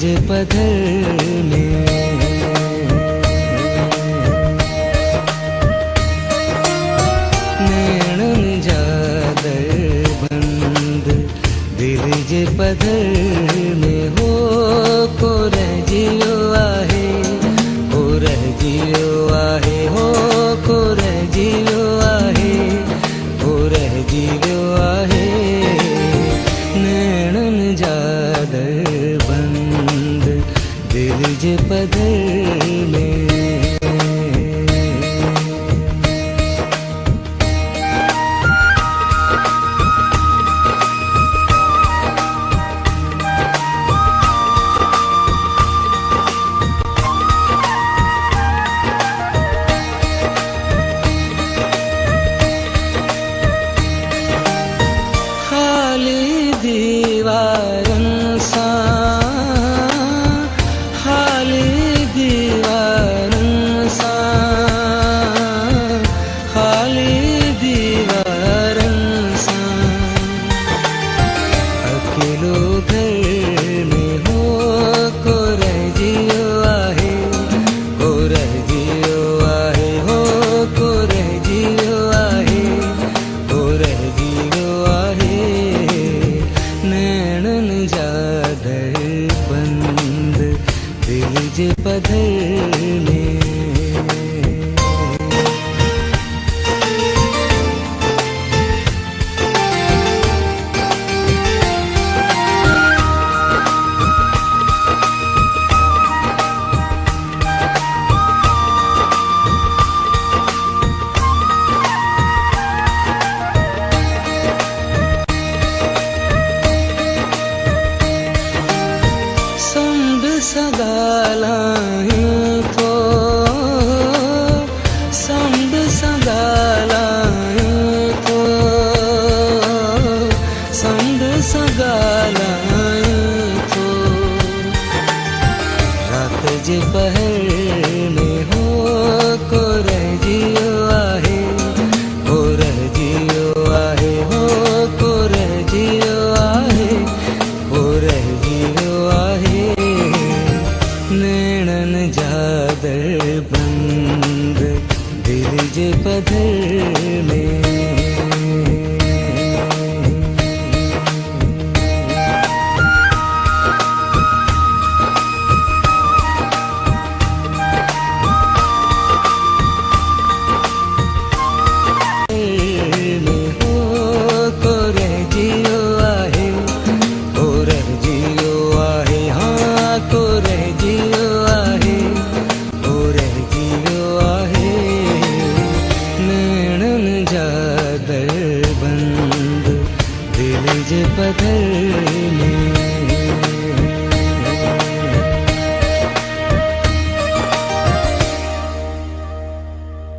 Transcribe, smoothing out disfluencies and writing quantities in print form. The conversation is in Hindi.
जे पधर में नैणन जादर बंद दिल जे पधर में हो को रजियो आहे को रजियो आहे हो को रजियो आहे को रजियो आहे नैणन जादर बंद दिल जे पधर में दीवारन सा खाली दीवारन सा खाली दीवारन सा अकेलो घर में हो को रजियो आहे को रजियो आहे हो को रजियो आहे को रजियो आहे नैणन जादर बंद दिल जे पधर में सगालाई थो संग सगालाई थो संग सगालाई थो रात जे पहर में हो को रजियो आहे को रजियो आहे हो को रजियो आहे को रजियो आहे नैणन जादर बंद दिल जे पधर में को रजियो आहे को रजियो आहे हाँ को रजियो आहे को रजियो आहे नैणन जादर बंद दिल जे पधर में